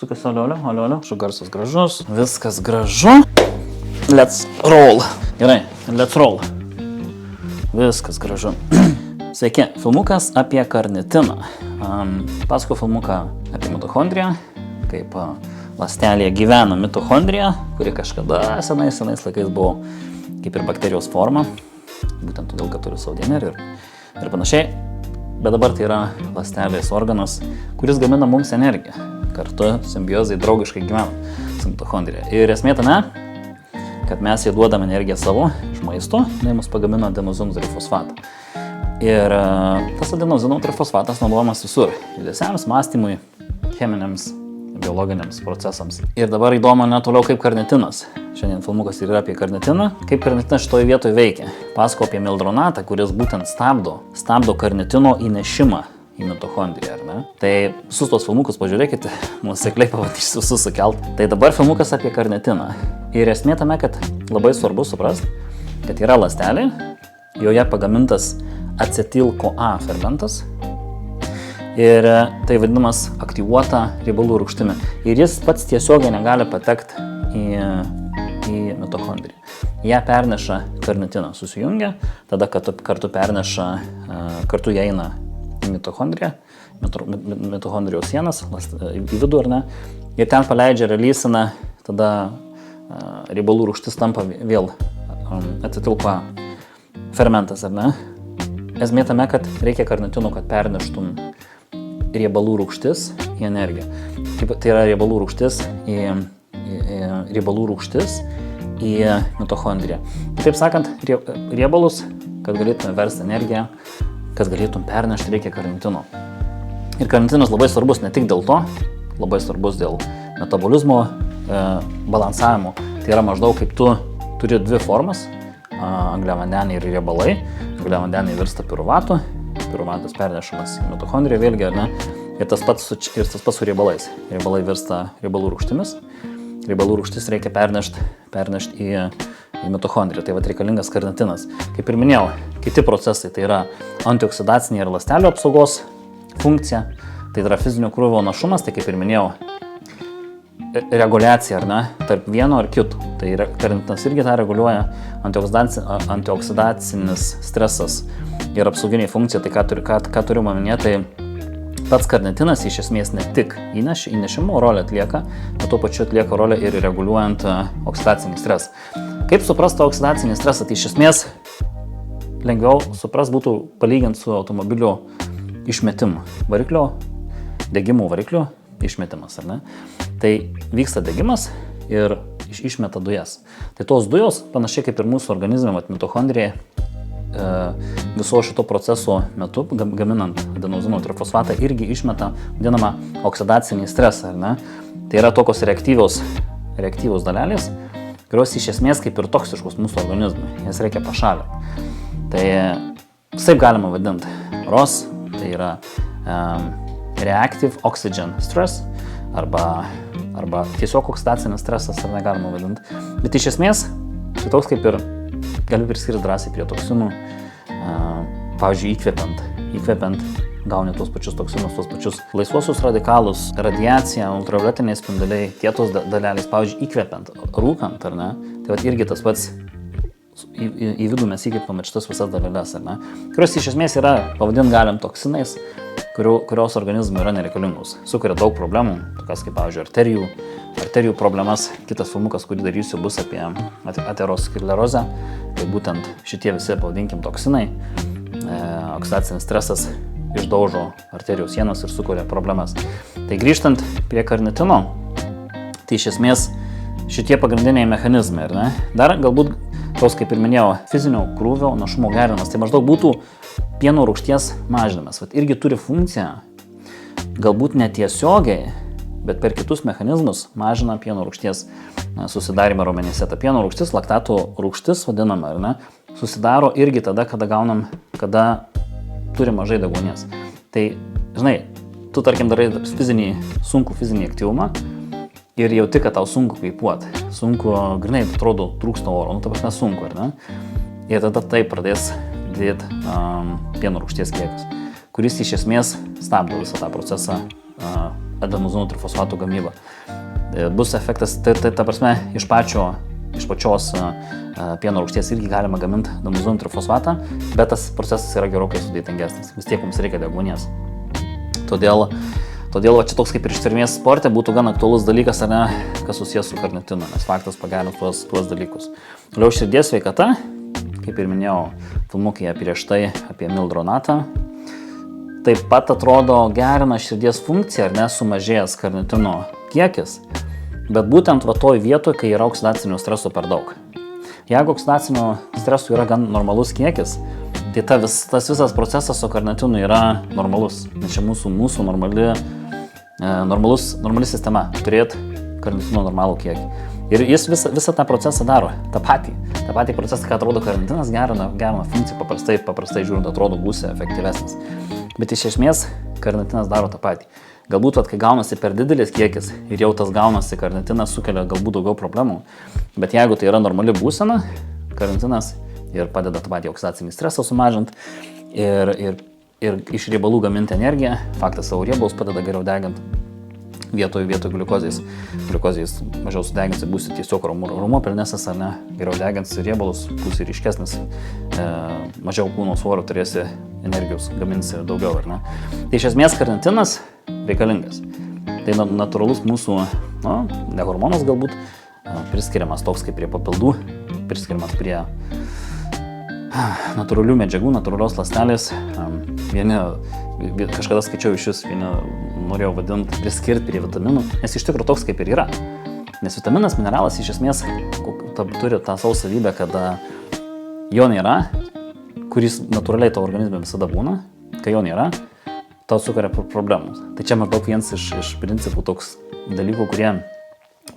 Sukas, alio, garsas gražus, viskas gražu. Let's roll. Gerai, let's roll. Viskas gražu. Sveiki, filmukas apie karnitiną. Pasakau filmuką apie mitochondriją, kaip ląstelėje gyvena mitochondrija, kuri kažkada senais laikais buvo kaip ir bakterijos forma, būtent todėl, kad turi savo DNR ir panašiai. Bet dabar tai yra ląstelės organas, kuris gamina mums energiją. Kartu simbiozai draugiškai gyvena su mitochondrija. Ir esmė tame, kad mes jai duodam energiją savo iš maisto, jinai mus pagamina adenozinų trifosfatą. Ir tas adenozinų trifosfatas naudojamas visur. Judesiams, mąstymui, cheminiams, biologiniams procesams. Ir dabar įdomu net toliau kaip karnitinas. Šiandien filmukas yra apie karnitiną. Kaip karnitinas šitoje vietoje veikia. Pasakau apie mildronatą, kuris būtent stabdo karnitino įnešimą į mitochondriją, ar ne? Tai visus tos filmukus pažiūrėkite, nuosekliai pavadysiu visus sukelt. Tai dabar filmukas apie karnitiną. Ir esmė tame, kad labai svarbu suprasti, kad yra ląstelė, joje pagamintas acetil-CoA fermentas ir tai vadinamas aktyvuota riebalų rūgštimi. Ir jis pats tiesiogiai negali patekti į mitochondriją. Ją perneša karnitiną, susijungia, tada kartu perneša, kartu jie eina į mitochondriją, mitochondrijos sienas, į vidų, ar ne, ir ten paleidžia, releasina, tada riebalų rūgštis tampa vėl acetil-CoA fermentas, ar ne. Esmė tame, kad reikia karnitino, kad perneštum riebalų rūgštis į energiją. Tai yra riebalų rūgštis į mitochondriją. Taip sakant, riebalus, kad galėtume versti energiją, kad galėtum pernešti, reikia karnitino. Ir karnitinas labai svarbus ne tik dėl to, labai svarbus dėl metabolizmo balansavimo. Tai yra maždaug kaip tu turi dvi formas, angliavandeniai ir riebalai. Angliavandeniai virsta piruvatu, piruvatas pernešamas į mitochondriją vėlgi, ar ne? Ir tas pats su riebalais. Riebalai virsta riebalų rūgštimis. Riebalų rūgštis reikia pernešti į mitochondriją. Tai reikalingas karnitinas. Kaip ir minėjau, kiti procesai tai yra antioksidacinė ir ląstelių apsaugos funkcija. Tai yra fizinio krūvio našumas, tai kaip ir minėjau, reguliacija, ar ne, tarp vieno ar kito. Tai karnitinas irgi tą reguliuoja, antioksidacinis stresas ir apsauginiai funkcija. Tai ką turiu minėti, tai pats karnitinas iš esmės ne tik įnešimo rolę atlieka, bet tuo pačiu atlieka rolę ir reguliuojant oksidacinį stresą. Kaip suprasti oksidacinį stresą? Tai iš esmės lengviau supras būtų palyginti su automobilio išmetimu. Degimo variklio išmetimas, ar ne? Tai vyksta degimas ir išmeta dujas. Tai tos dujos, panašiai kaip ir mūsų organizme, mitochondrijai, viso šito proceso metu, gaminant adenozinų trifosfatą, irgi išmeta vadinamą oksidacinį stresą, ar ne? Tai yra tokios reaktyvios dalelės, kurios iš esmės kaip ir toksiškos mūsų organizmui. Jas reikia pašalinti. Tai taip galima vadinti. ROS, tai yra Reactive Oxygen Stress, arba tiesiog oksidacinis stresas, ar negalima vadinti. Bet iš esmės, tai toks kaip ir gali priskirti drąsiai prie toksinų. Pavyzdžiui, įkvepiant gauni tos pačius toksinus, tos pačius laisvuosius radikalus, radiacija, ultravioletiniai spinduliai, kietos dalelės, pavyzdžiui, įkvepiant, rūkant, ar ne? Tai irgi tas pats į vidų mes įkvepiam šitas visas dalelės, ar ne? Kurios iš esmės yra, pavadint galim toksinais, kurios organizmui yra nereikalingos. Sukuria daug problemų, tokias kaip, pavyzdžiui, arterijų problemas. Kitas filmukas, kurį darysiu, bus apie aterosklerozę. Tai būtent šitie visi, pavadinkim, toksinai, oksidacinis stresas išdaužo arterijų sienas ir sukuria problemas. Tai grįžtant prie karnitino, tai iš esmės šitie pagrindiniai mechanizmai, ar ne? Dar galbūt tos, kaip ir minėjau, fizinio krūvio našumo gerinimas. Tai maždaug būtų pieno rūgšties mažinimas. Irgi turi funkciją, galbūt netiesiogiai, bet per kitus mechanizmus mažina pieno rūgšties susidarimą raumenyse. Ta pieno rūgštis, laktatų rūgštis vadinama, ar ne, susidaro irgi tada, kada turi mažai deguonies. Tai, žinai, tu tarkim darai sunkų fizinį aktyvumą ir jauti, kad tau sunku kvėpuoti. Sunku, grinai, atrodo, trūksta oro, ta prasme sunku, ar ne? Ir tada tai pradės didėti pieno rūgšties kiekis, kuris iš esmės stabdo visą tą procesą adenozino trifosfatų gamyba. Bus efektas, tai ta prasme, iš pačios pieno rūgšties irgi galima gaminti adenozino trifosfatą, bet tas procesas yra gerokai sudėtingesnis. Vis tiek mums reikia deguonies. Todėl va, čia toks kaip ir ištvermės sporte būtų gan aktualus dalykas, ar ne, kas susijęs su karnitinu, nes faktas pagerina tuos dalykus. Toliau širdies sveikata, kaip ir minėjau, filmukai prieš tai apie mildronatą. Taip pat atrodo gerina širdies funkciją, ar ne, sumažėjęs karnitino kiekis, bet būtent va toj vietoje, kai yra oksidacinio streso per daug. Jeigu oksidacinio streso yra gan normalus kiekis, tai tas visas procesas su karnitinu yra normalus, nes čia mūsų normali sistema turėti karnitino normalų kiekį. Ir jis visą tą procesą daro, tą patį procesą, ką atrodo karnitinas, gerina funkciją, paprastai žiūrint, atrodo būsi efektyvesnis. Bet iš esmės karnitinas daro tą patį. Galbūt, kai gaunasi per didelis kiekis ir jau tas gaunasi, karnitinas sukelia galbūt daugiau problemų. Bet jeigu tai yra normali būsena, karnitinas ir padeda tą patį oksidacinį stresą sumažinti ir iš riebalų gaminti energiją, faktas savo riebalus padeda geriau deginti. Vietoj gliukozės. Gliukozės mažiau sudeginsi, būsi tiesiog raumuo pilnesnis, ar ne, geriau deginsi riebalus, būsi ryškesnis, mažiau kūno svorio turėsi energijos, gaminsi daugiau, ar ne. Tai iš esmės karnitinas reikalingas. Tai natūralus mūsų, ne hormonas galbūt, priskiriamas toks kaip prie papildų, priskiriamas prie natūralių medžiagų, natūralios ląstelės. Kažkada skaičiau iš jus, vieni norėjau vadinti priskirti prie vitaminų, nes iš tikrųjų toks kaip ir yra. Nes vitaminas, mineralas iš esmės turi tą savo savybę, kad jo nėra, kuris natūraliai tavo organizme visada būna, kai jo nėra, tau sukuria problemus. Tai čia maždaug vienas iš principų toks dalykų, kurie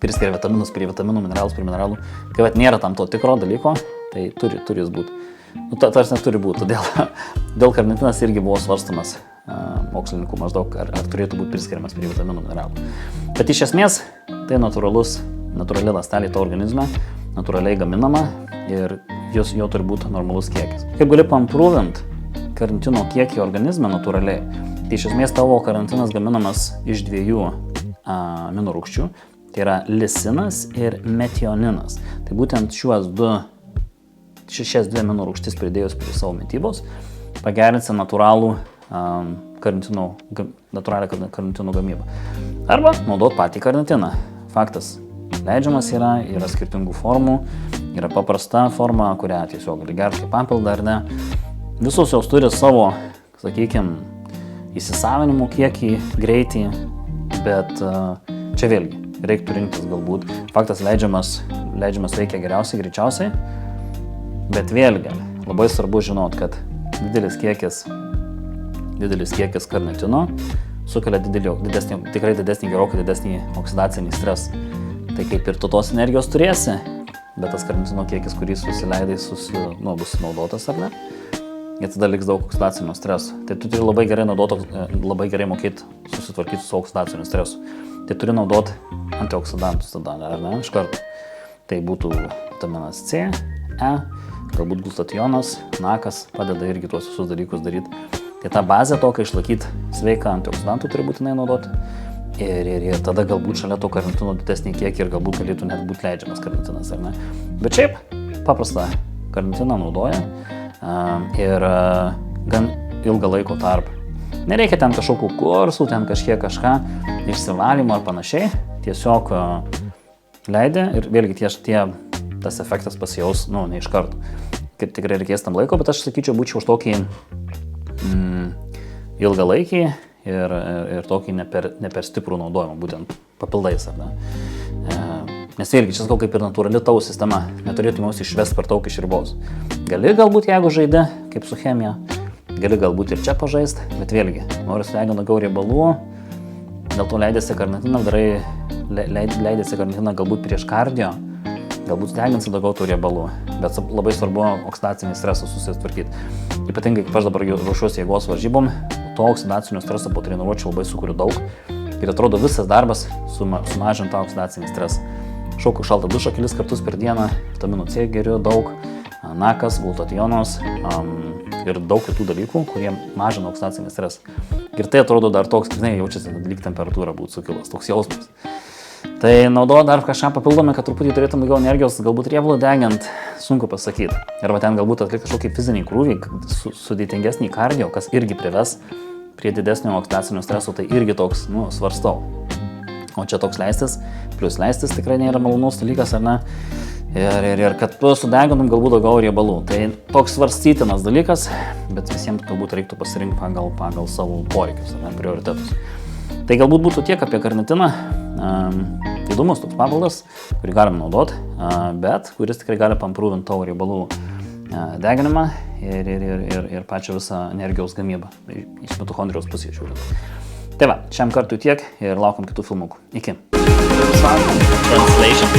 priskiria vitaminus prie vitaminų, mineralus prie mineralų. Kai nėra tam to tikro dalyko, tai turi jis būti. Tarsi neturi būti, todėl karnitinas irgi buvo svarstamas mokslininkų maždaug, ar turėtų būti priskiriamas prie vitaminų mineralų. Bet iš esmės tai natūrali ląstelė to organizme, natūraliai gaminama ir jo turi būti normalus kiekis. Kaip gali pamprūvinti karnitino kiekį organizme natūraliai, tai iš esmės tavo karnitinas gaminamas iš 2 aminorūgščių, tai yra lisinas ir metioninas. Tai būtent šias 2 aminorūgštis pridėjus prie savo mitybos pagerinsi natūralią karnitino gamybą. Arba naudot patį karnitiną. Faktas, leidžiamas yra skirtingų formų, yra paprasta forma, kurią tiesiog gali gerti kaip papildą ar ne. Visos jos turi savo, sakykime, įsisavinimo kiekį, greitį, bet čia vėlgi reiktų rinktis galbūt. Faktas, leidžiamas veikia geriausiai, greičiausiai, bet vėlgi labai svarbu žinot, kad didelis kiekis karnitino sukelia tikrai gerokai didesnį oksidacinį stresą. Tai kaip ir tu tos energijos turėsi, bet tas karnitino kiekis, kurį susileidai, bus naudotas ar ne, ir tada liks daug oksidacinio streso. Tai tu turi labai gerai mokėti susitvarkyti su oksidaciniu stresu. Tai turi naudoti antioksidantus tada, ar ne, iš karto. Tai būtų vitaminas C, E, galbūt glutationas, nakas padeda irgi tuos visus dalykus daryti. Tai ta bazė tokia išlaikyti sveiką antioksidantų turi būtinai naudoti. Ir tada galbūt šalia to karnitino didesnį kiekį ir galbūt galėtų net būti leidžiamas karnitinas, ar ne. Bet šiaip paprastą karnitiną naudoja ir gan ilgą laiko tarpą. Nereikia ten kažkokių kursų, ten kažką išsivalymo ar panašiai. Tiesiog leidė ir vėlgi tas efektas pasijaus, ne iš karto. Kaip tikrai reikės tam laiko, bet aš sakyčiau, būčiau už tokį ilgalaikį ir tokį ne per stiprų naudojimą, būtent papildais, ar ne. Nes vėlgi, čia sakau, kaip ir natūrali tavo sistema, neturėtų mūsų išvesti per daug iš ribos. Gali galbūt, jeigu žaidi, kaip su chemija, gali galbūt ir čia pažaisti, bet vėlgi, nori sudeginti daugiau riebalų, dėl to leidėsi karnitiną, leidėsi karnitiną galbūt prieš kardio, galbūt deginsi daugiau tų riebalų, bet labai svarbu oksidacinį stresą susitvarkyti. Ypatingai, kaip aš dabar ruošiuosi jėgos varžybom, to oksidacinio streso po treniruočių labai sukuriu daug ir atrodo visas darbas sumažinti tą oksidacinį stresą. Šoku šaltą dušą kelis kartus per dieną, vitaminų C geriu daug, nakas, glutationas ir daug kitų dalykų, kurie mažina oksidacinį stresą. Ir tai atrodo dar toks, jaučiasi, kad lyg temperatūra būtų sukilas, toks jausmas. Tai naudoju dar kažką papildomai, kad truputį turėtum daugiau energijos, galbūt riebalų degant, sunku pasakyti. Arba ten galbūt atlikti kažkokį fizinį krūvį, sudėtingesnį kardio, kas irgi prives prie didesnio oksidacinio streso, tai irgi toks, svarstau. O čia toks leistis, plus leistis tikrai nėra malonus dalykas, ar ne? Ir kad tu sudegintum galbūt daugiau riebalų. Tai toks svarstytinas dalykas, bet visiems galbūt reiktų pasirinkti pagal savo poreikius, ar ne, prioritetus. Tai galbūt būtų tiek apie karnitiną. Įdomus toks papildas, kurį galim naudoti, bet kuris tikrai gali pamprūvinti tavo riebalų deginimą ir pačią visą energijos gamybą iš mitochondrijos pusės žiūrint. Tai va, šiam kartui tiek ir laukiam kitų filmukų. Iki. Translation.